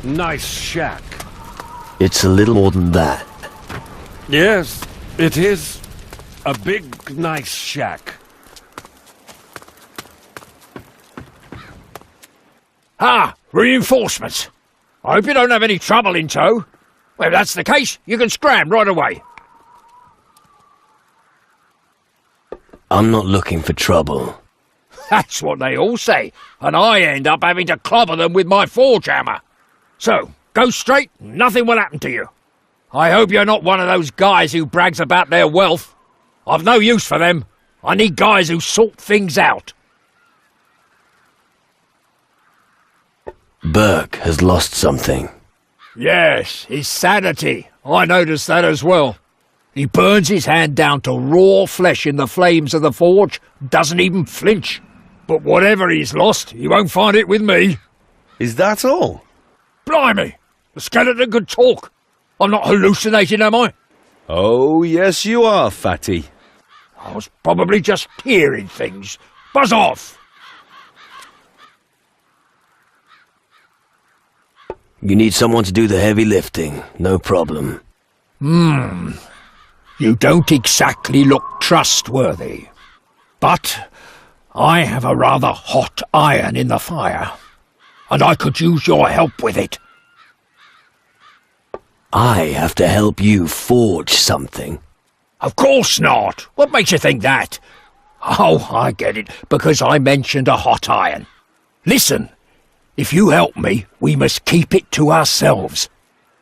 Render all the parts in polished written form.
nice shack. It's a little more than that. Yes, it is. A big, nice shack. Ah, reinforcements. I hope you don't have any trouble in tow. Well, if that's the case, you can scram right away. I'm not looking for trouble. That's what they all say, and I end up having to clobber them with my forge hammer. So, go straight, nothing will happen to you. I hope you're not one of those guys who brags about their wealth. I've no use for them. I need guys who sort things out. Burke has lost something. Yes, his sanity. I noticed that as well. He burns his hand down to raw flesh in the flames of the forge, doesn't even flinch. But whatever he's lost, he won't find it with me. Is that all? Blimey, the skeleton could talk. I'm not hallucinating, am I? Oh, yes you are, Fatty. I was probably just hearing things. Buzz off! You need someone to do the heavy lifting, no problem. You don't exactly look trustworthy. But I have a rather hot iron in the fire, and I could use your help with it. I have to help you forge something. Of course not. What makes you think that? Oh, I get it, because I mentioned a hot iron. Listen, if you help me, we must keep it to ourselves.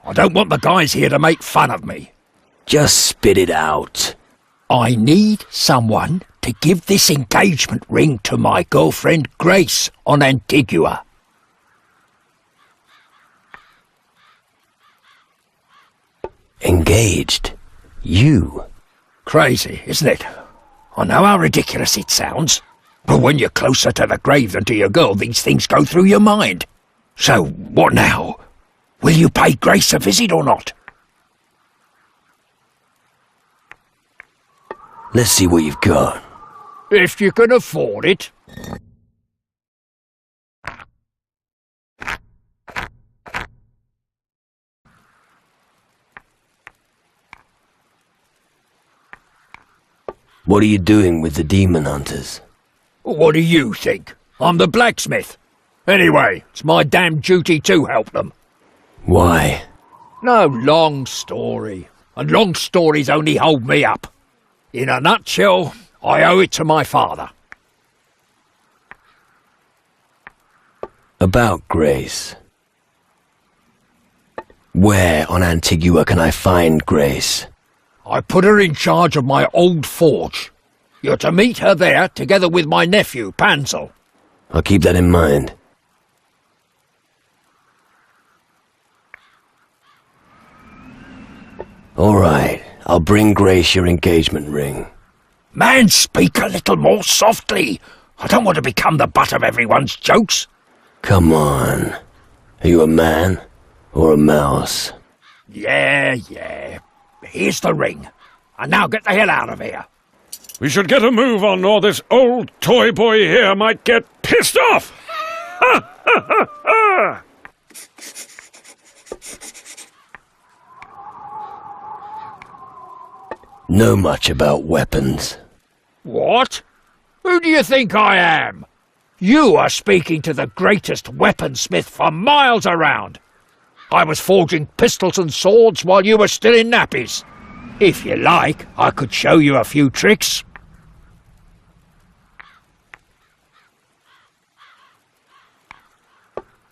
I don't want the guys here to make fun of me. Just spit it out. I need someone to give this engagement ring to my girlfriend Grace on Antigua. Engaged? You? Crazy, isn't it? I know how ridiculous it sounds, but when you're closer to the grave than to your girl, these things go through your mind. So, what now? Will you pay Grace a visit or not? Let's see what you've got. If you can afford it. What are you doing with the demon hunters? What do you think? I'm the blacksmith. Anyway, it's my damn duty to help them. Why? No long story, and long stories only hold me up. In a nutshell, I owe it to my father. About Grace. Where on Antigua can I find Grace? I put her in charge of my old forge. You're to meet her there, together with my nephew, Pansel. I'll keep that in mind. All right, I'll bring Grace your engagement ring. Man, speak a little more softly. I don't want to become the butt of everyone's jokes. Come on. Are you a man or a mouse? Yeah. Here's the ring. And now get the hell out of here. We should get a move on, or this old toy boy here might get pissed off! Ha ha ha ha! Know much about weapons. What? Who do you think I am? You are speaking to the greatest weaponsmith for miles around. I was forging pistols and swords while you were still in nappies. If you like, I could show you a few tricks.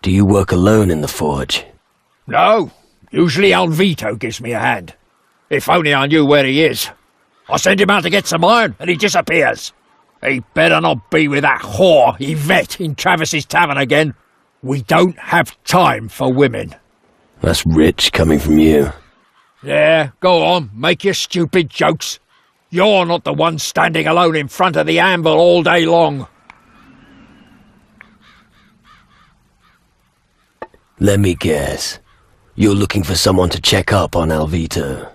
Do you work alone in the forge? No, usually Alvito gives me a hand. If only I knew where he is. I send him out to get some iron and he disappears. He better not be with that whore Yvette in Travis's tavern again. We don't have time for women. That's rich coming from you. Yeah, go on, make your stupid jokes. You're not the one standing alone in front of the anvil all day long. Let me guess. You're looking for someone to check up on Alvito.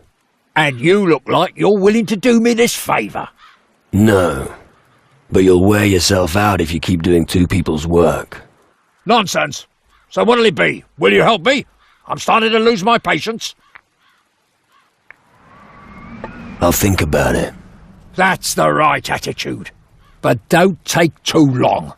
And you look like you're willing to do me this favour. No. But you'll wear yourself out if you keep doing two people's work. Nonsense. So what'll it be? Will you help me? I'm starting to lose my patience. I'll think about it. That's the right attitude. But don't take too long.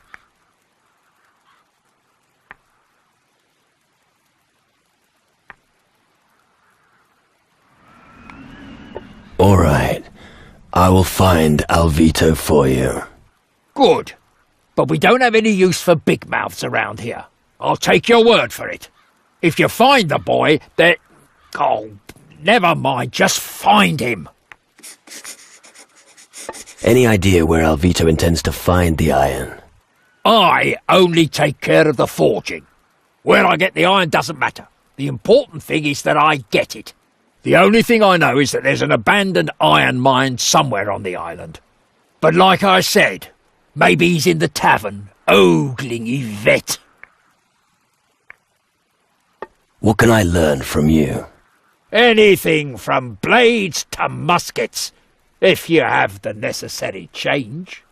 All right. I will find Alvito for you. Good. But we don't have any use for big mouths around here. I'll take your word for it. If you find the boy, then... Oh, never mind. Just find him. Any idea where Alvito intends to find the iron? I only take care of the forging. Where I get the iron doesn't matter. The important thing is that I get it. The only thing I know is that there's an abandoned iron mine somewhere on the island. But like I said, maybe he's in the tavern, ogling Yvette. What can I learn from you? Anything from blades to muskets, if you have the necessary change.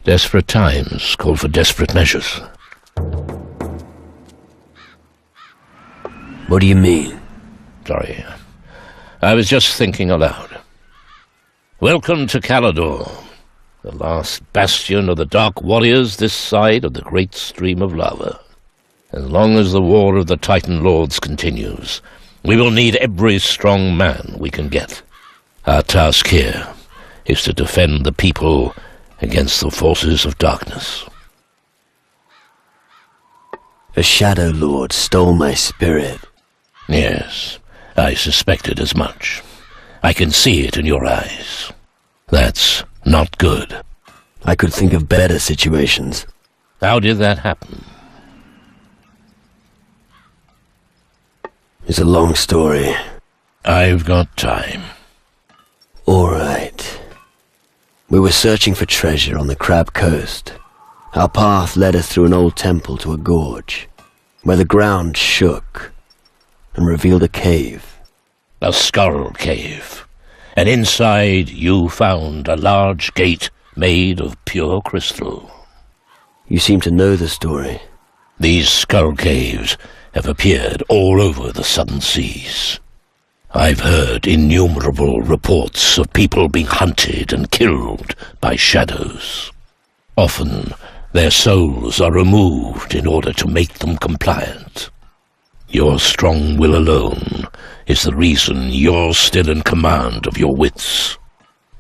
Desperate times call for desperate measures. What do you mean? Sorry. I was just thinking aloud. Welcome to Calador, the last bastion of the Dark Warriors this side of the great stream of lava. As long as the war of the Titan Lords continues, we will need every strong man we can get. Our task here is to defend the people against the forces of darkness. A Shadow Lord stole my spirit. Yes, I suspected as much. I can see it in your eyes. That's not good. I could think of better situations. How did that happen? It's a long story. I've got time. All right. We were searching for treasure on the Crab Coast. Our path led us through an old temple to a gorge, where the ground shook and revealed a cave. A skull cave. And inside you found a large gate made of pure crystal. You seem to know the story. These skull caves have appeared all over the southern seas. I've heard innumerable reports of people being hunted and killed by shadows. Often, their souls are removed in order to make them compliant. Your strong will alone is the reason you're still in command of your wits.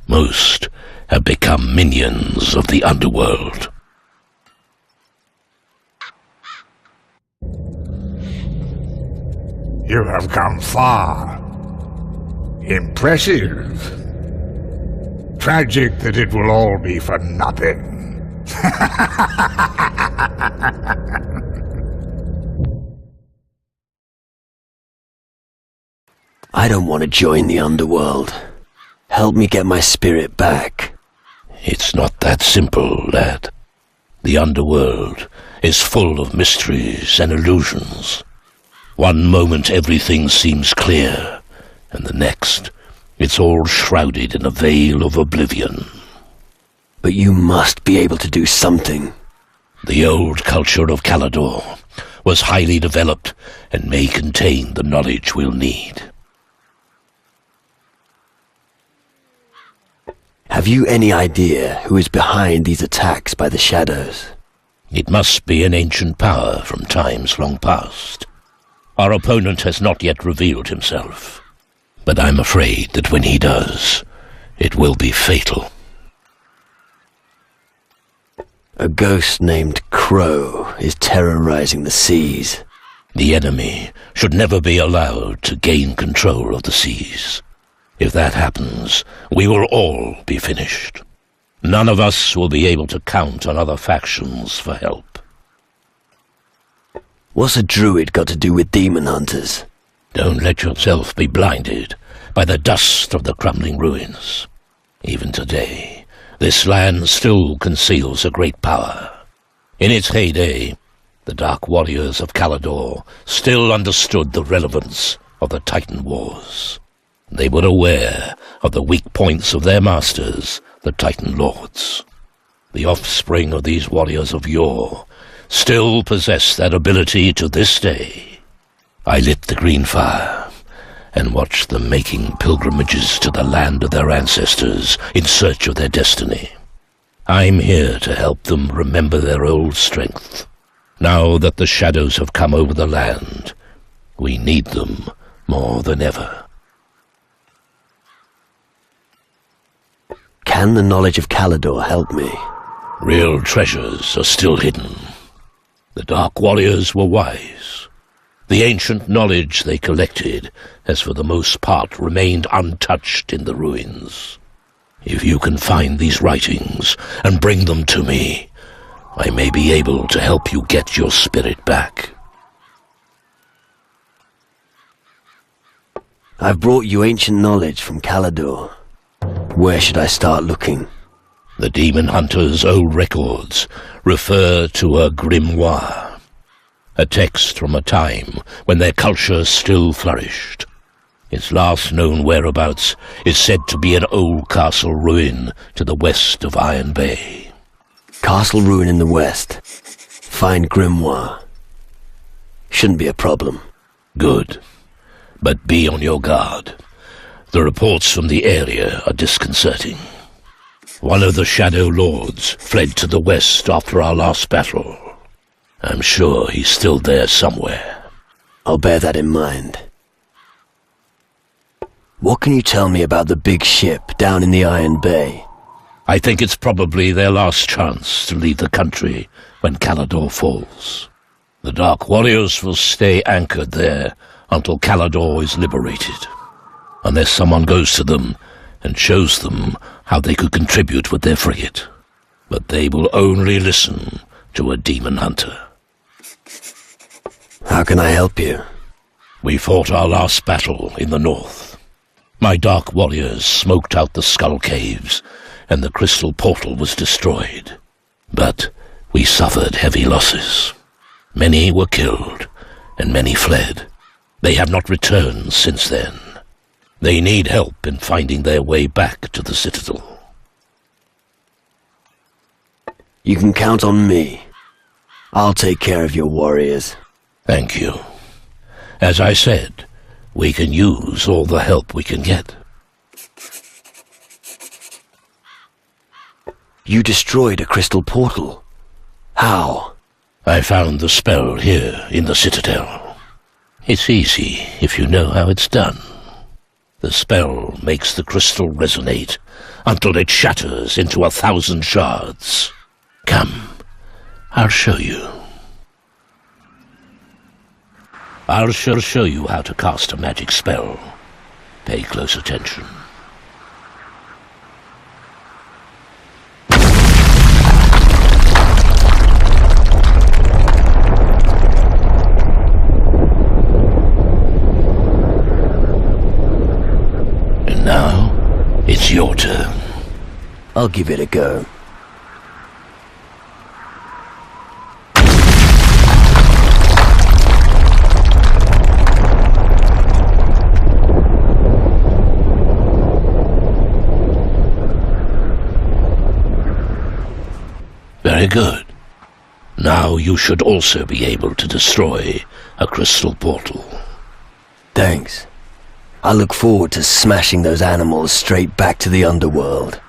Most have become minions of the underworld. You have come far. Impressive. Tragic that it will all be for nothing. I don't want to join the underworld. Help me get my spirit back. It's not that simple, lad. The underworld is full of mysteries and illusions. One moment everything seems clear, and the next, it's all shrouded in a veil of oblivion. But you must be able to do something. The old culture of Calador was highly developed and may contain the knowledge we'll need. Have you any idea who is behind these attacks by the shadows? It must be an ancient power from times long past. Our opponent has not yet revealed himself, but I'm afraid that when he does, it will be fatal. A ghost named Crow is terrorizing the seas. The enemy should never be allowed to gain control of the seas. If that happens, we will all be finished. None of us will be able to count on other factions for help. What's a druid got to do with demon hunters? Don't let yourself be blinded by the dust of the crumbling ruins. Even today, this land still conceals a great power. In its heyday, the Dark Warriors of Calador still understood the relevance of the Titan Wars. They were aware of the weak points of their masters, the Titan Lords. The offspring of these warriors of yore still possess that ability to this day. I lit the green fire and watched them making pilgrimages to the land of their ancestors in search of their destiny. I'm here to help them remember their old strength. Now that the shadows have come over the land, we need them more than ever. Can the knowledge of Calador help me? Real treasures are still hidden. The Dark Warriors were wise. The ancient knowledge they collected has for the most part remained untouched in the ruins. If you can find these writings and bring them to me, I may be able to help you get your spirit back. I've brought you ancient knowledge from Calador. Where should I start looking? The Demon Hunter's old records refer to a grimoire, a text from a time when their culture still flourished. Its last known whereabouts is said to be an old castle ruin to the west of Iron Bay. Castle ruin in the west. Find grimoire. Shouldn't be a problem. Good. But be on your guard. The reports from the area are disconcerting. One of the Shadow Lords fled to the west after our last battle. I'm sure he's still there somewhere. I'll bear that in mind. What can you tell me about the big ship down in the Iron Bay? I think it's probably their last chance to leave the country when Calador falls. The Dark Warriors will stay anchored there until Calador is liberated, unless someone goes to them and shows them how they could contribute with their frigate. But they will only listen to a demon hunter. How can I help you? We fought our last battle in the north. My Dark Warriors smoked out the Skull Caves, and the crystal portal was destroyed. But we suffered heavy losses. Many were killed, and many fled. They have not returned since then. They need help in finding their way back to the Citadel. You can count on me. I'll take care of your warriors. Thank you. As I said, we can use all the help we can get. You destroyed a crystal portal. How? I found the spell here in the Citadel. It's easy if you know how it's done. The spell makes the crystal resonate until it shatters into 1,000 shards. Come, I'll show you. I'll show you how to cast a magic spell. Pay close attention. And now, it's your turn. I'll give it a go. Very good. Now you should also be able to destroy a crystal portal. Thanks. I look forward to smashing those animals straight back to the underworld.